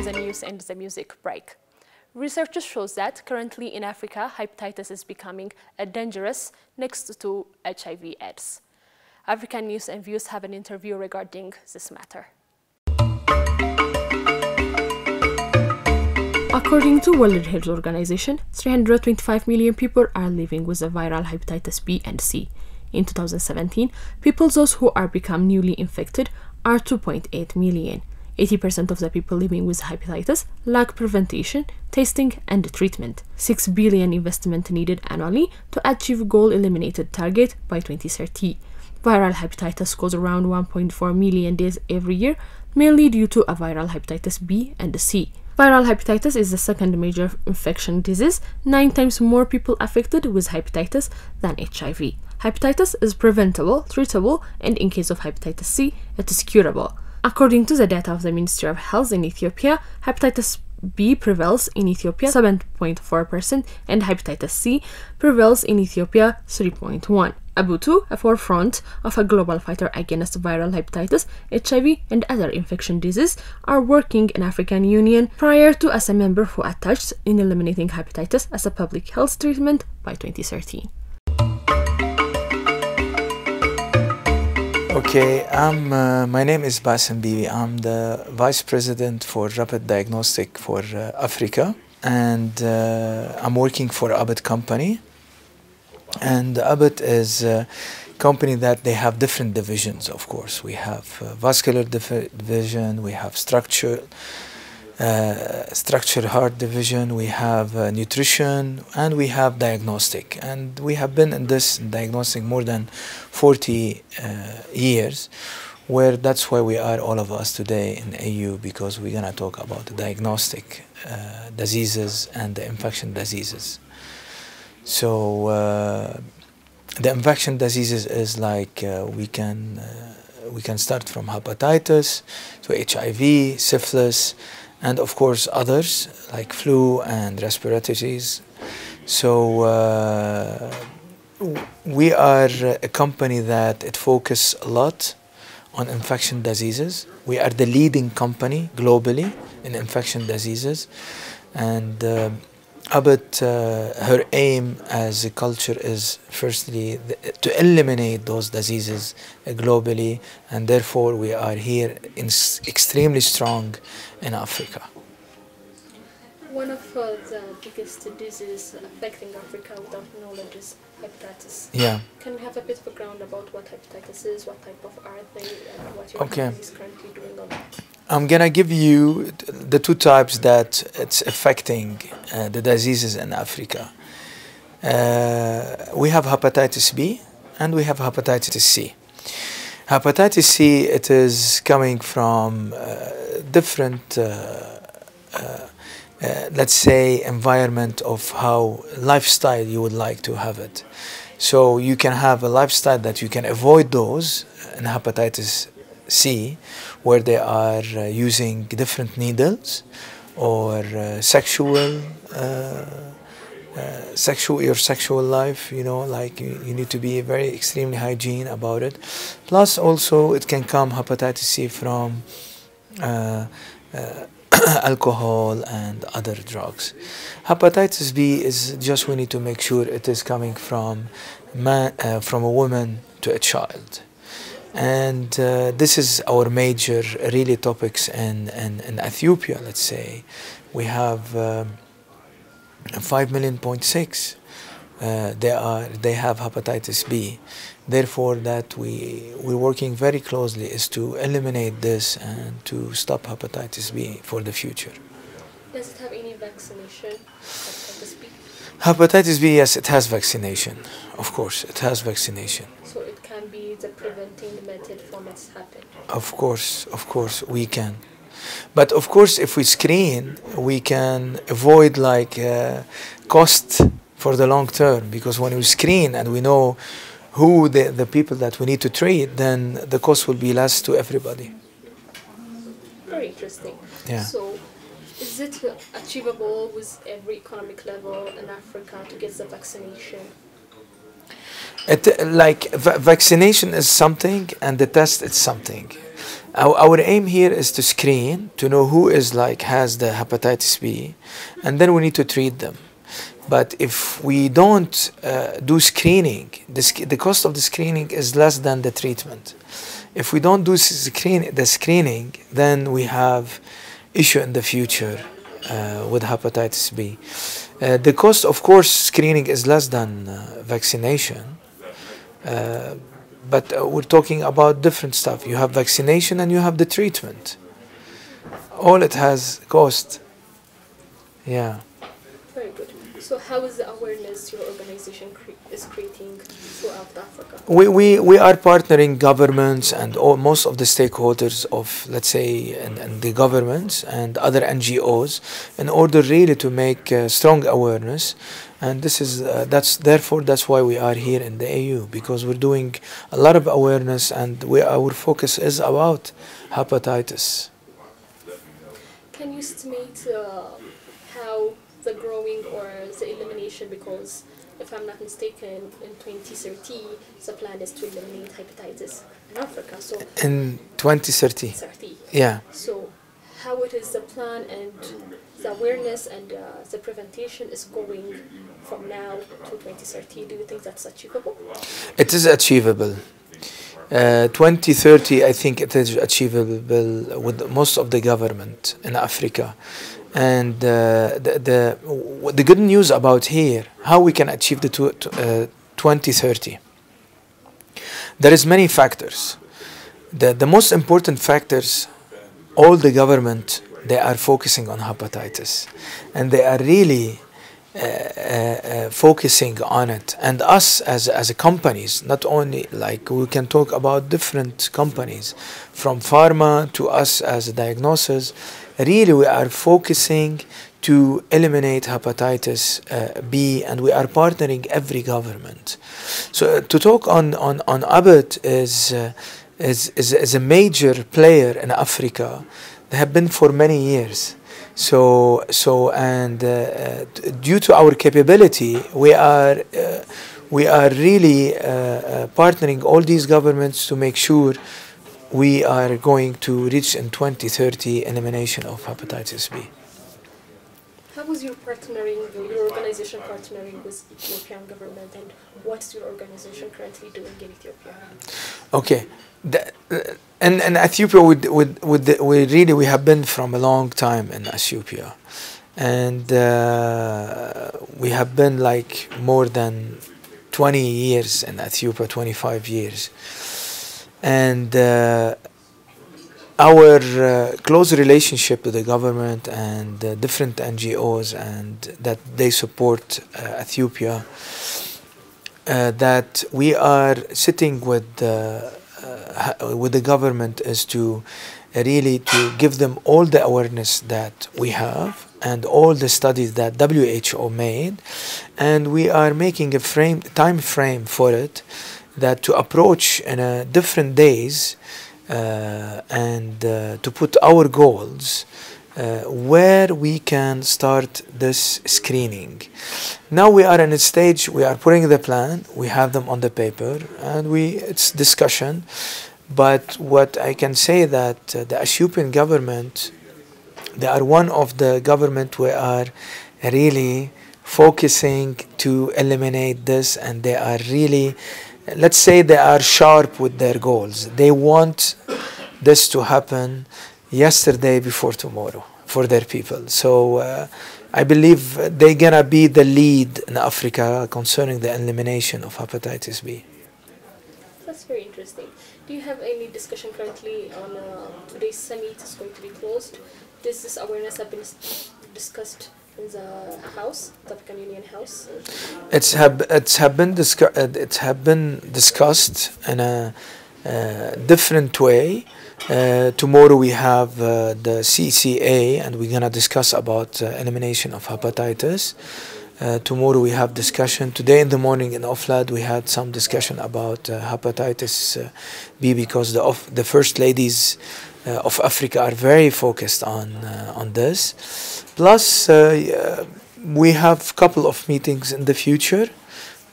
the news and the music break. Research shows that currently in Africa, hepatitis is becoming dangerous next to HIV/AIDS. African News and Views have an interview regarding this matter. According to World Health Organization, 325 million people are living with the viral hepatitis B and C. In 2017, people those who are become newly infected are 2.8 million. 80% of the people living with hepatitis lack prevention, testing, and treatment. 6 billion investment needed annually to achieve goal-eliminated target by 2030. Viral hepatitis causes around 1.4 million deaths every year, mainly due to a viral hepatitis B and C. Viral hepatitis is the second major infection disease, 9 times more people affected with hepatitis than HIV. Hepatitis is preventable, treatable, and in case of hepatitis C, it is curable. According to the data of the Ministry of Health in Ethiopia, hepatitis B prevails in Ethiopia 7.4% and hepatitis C prevails in Ethiopia 3.1%. Abutu, a forefront of a global fighter against viral hepatitis, HIV, and other infection diseases, are working in African Union prior to as a member who attached in eliminating hepatitis as a public health treatment by 2013. Okay, my name is Bassem Bibi. I'm the Vice President for Rapid Diagnostic for Africa, and I'm working for Abbott company. And Abbott is a company that they have different divisions, of course. We have vascular division, we have structure heart division, we have nutrition, and we have diagnostic. And we have been in this diagnostic more than 40 years, where that's why we are all of us today in AU, because we're going to talk about the diagnostic diseases and the infection diseases. So the infection diseases is like we can start from hepatitis to HIV, syphilis, and of course others like flu and respiratory disease. So we are a company that it focuses a lot on infection diseases. We are the leading company globally in infection diseases, and Abbott, her aim as a culture is firstly to eliminate those diseases globally, and therefore we are here extremely strong in Africa. One of the biggest diseases affecting Africa without knowledge is hepatitis. Yeah. Can you have a bit of background about what hepatitis is, what type of are they, and what your company is currently doing on that? I'm gonna give you the two types that it's affecting the diseases in Africa. We have hepatitis B and we have hepatitis C. Hepatitis C, it is coming from different, let's say, environment of how lifestyle you would like to have it. So you can have a lifestyle that you can avoid those in hepatitis C, where they are using different needles, or sexual life, you know, like you need to be very extremely hygiene about it. Plus also it can come hepatitis C from alcohol and other drugs. Hepatitis B is just we need to make sure it is coming from a woman to a child. And this is our major really topics in Ethiopia, let's say. We have 5.6 million they have hepatitis B. Therefore that we're working very closely is to eliminate this and to stop hepatitis B for the future. Does it have any vaccination, hepatitis B? Hepatitis B, yes, it has vaccination. Of course, it has vaccination. So it can be the preventing method from its happening? Of course, we can. But of course, if we screen, we can avoid like cost for the long term, because when we screen and we know who the people that we need to treat, then the cost will be less to everybody. Very interesting. Yeah. So is it achievable with every economic level in Africa to get the vaccination? Vaccination is something and the test is something. Our aim here is to screen, to know who is like has the hepatitis B, and then we need to treat them. But if we don't do screening, the cost of the screening is less than the treatment. If we don't do the screening, then we have issue in the future with hepatitis B. The cost, of course, screening is less than vaccination. But we're talking about different stuff. You have vaccination and you have the treatment. All it has cost. Yeah. Very good. So how is the awareness your organization is creating throughout Africa? We are partnering governments and most of the stakeholders of, let's say, and the governments and other NGOs in order really to make strong awareness. And this is that's why we are here in the AU, because we're doing a lot of awareness, and our focus is about hepatitis. Can you estimate how the growing or the elimination, because if I'm not mistaken, in 2030 the plan is to eliminate hepatitis in Africa. So in 2030. Yeah. So how it is the plan and the awareness and the prevention is going from now to 2030? Do you think that's achievable? It is achievable. 2030, I think it is achievable with most of the government in Africa. And the good news about here, how we can achieve the 2030. There is many factors. The most important factors, all the government, they are focusing on hepatitis, and they are really focusing on it. And us as a companies, not only, like, we can talk about different companies, from pharma to us as a diagnosis, really we are focusing to eliminate hepatitis B, and we are partnering every government. So to talk on Abbott is a major player in Africa. They have been for many years. So due to our capability, we are really partnering all these governments to make sure we are going to reach in 2030 elimination of hepatitis B. How was your organization partnering with Ethiopian government, and what's your organization currently doing in Ethiopia? Okay. In Ethiopia, we have been from a long time in Ethiopia, and we have been like more than 20 years in Ethiopia, 25 years, and our close relationship with the government and different NGOs, and that they support Ethiopia, that we are sitting with the government is to really to give them all the awareness that we have and all the studies that WHO made, and we are making a time frame for it, that to approach in a different days and to put our goals where we can start this screening. Now we are in a stage, we are putting the plan, we have them on the paper, and it's discussion. But what I can say that the Ethiopian government, they are one of the government we are really focusing to eliminate this, and they are really, let's say, they are sharp with their goals. They want this to happen yesterday before tomorrow for their people. So I believe they're gonna be the lead in Africa concerning the elimination of hepatitis B. That's very interesting. Do you have any discussion currently on today's summit is going to be closed? Does this awareness have been discussed in the House, the African Union House? It's have been discussed in a different way. Tomorrow we have the CCA, and we're gonna discuss about elimination of hepatitis. Tomorrow we have discussion. Today in the morning in Oflad we had some discussion about hepatitis B, because the first ladies of Africa are very focused on this. Plus we have a couple of meetings in the future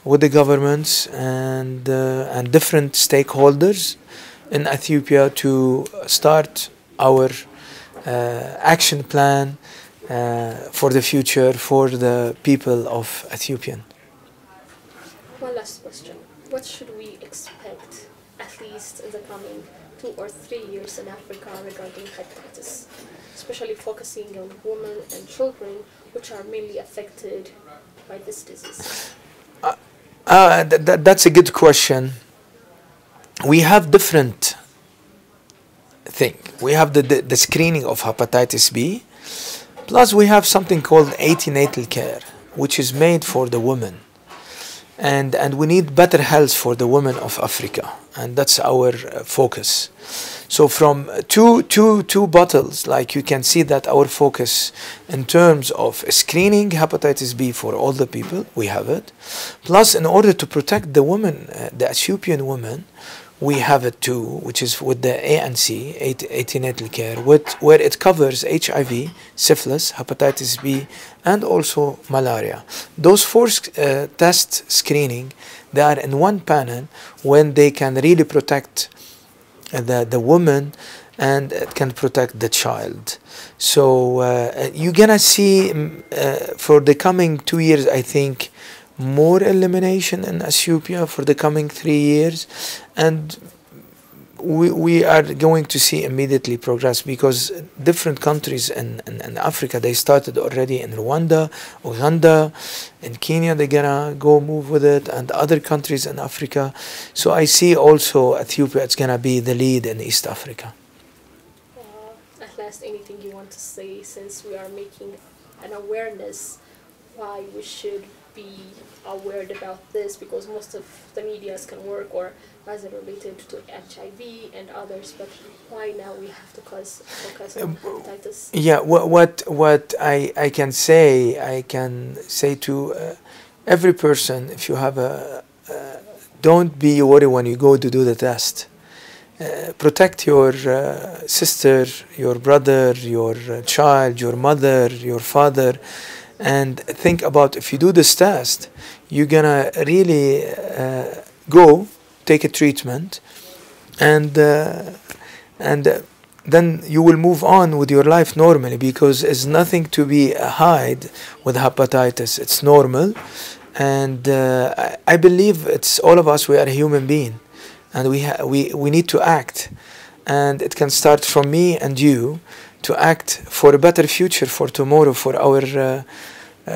with the governments and different stakeholders in Ethiopia to start our action plan for the future for the people of Ethiopian. One last question. What should we expect, at least in the coming 2 or 3 years in Africa regarding hepatitis, especially focusing on women and children, which are mainly affected by this disease? That's a good question. We have different thing. We have the screening of hepatitis B, plus we have something called antenatal care, which is made for the women. And we need better health for the women of Africa, and that's our focus. So from two bottles, like you can see that our focus in terms of screening hepatitis B for all the people, we have it. Plus, in order to protect the women, the Ethiopian women, we have it too, which is with the ANC, antenatal care, where it covers HIV, syphilis, hepatitis B, and also malaria. Those 4 test screening, they are in one panel when they can really protect the woman, and it can protect the child. So you're gonna see for the coming 2 years, I think, more elimination in Ethiopia for the coming 3 years, and we are going to see immediately progress, because different countries in Africa, they started already in Rwanda, Uganda, in Kenya, they're gonna go move with it, and other countries in Africa. So I see also Ethiopia, it's gonna be the lead in East Africa. At last, anything you want to say, since we are making an awareness why we should be aware about this, because most of the medias can work or as it related to HIV and others, but why now we have to focus on hepatitis? Yeah, what I can say to every person, if you have don't be worried when you go to do the test. Protect your sister, your brother, your child, your mother, your father, and think about, if you do this test, you're gonna really go take a treatment, and then you will move on with your life normally, because it's nothing to be hide with hepatitis. It's normal, and I believe it's all of us. We are a human being, and we need to act, and it can start from me and you to act for a better future for tomorrow, for our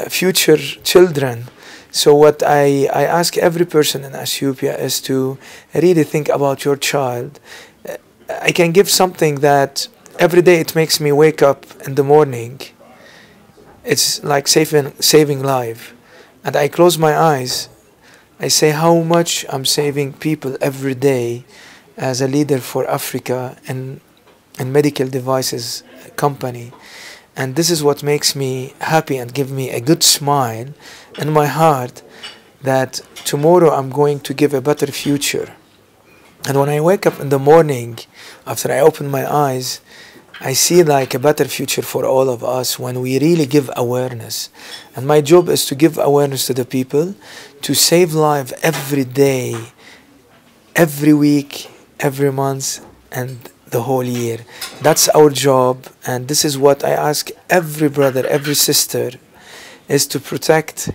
future children. So what I ask every person in Ethiopia is to really think about your child. I can give something that every day it makes me wake up in the morning. It's like saving life. And I close my eyes. I say how much I'm saving people every day as a leader for Africa and medical devices company. And this is what makes me happy and give me a good smile in my heart, that tomorrow I'm going to give a better future. And when I wake up in the morning, after I open my eyes, I see like a better future for all of us when we really give awareness. And my job is to give awareness to the people, to save life every day, every week, every month, and the whole year. That's our job, and this is what I ask every brother, every sister, is to protect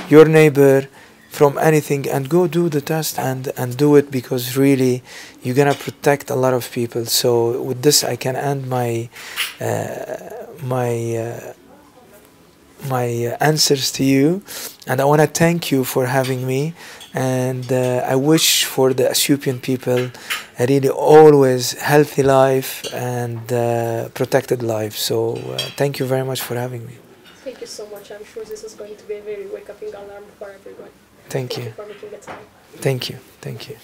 your neighbor from anything, and go do the test and do it, because really you're gonna protect a lot of people. So with this I can end my answers to you, and I want to thank you for having me, and I wish for the Ethiopian people a really always healthy life and protected life. So thank you very much for having me. Thank you so much. I'm sure this is going to be a very wake-up alarm for everyone. Thank you. Thank you for making the time. Thank you. Thank you.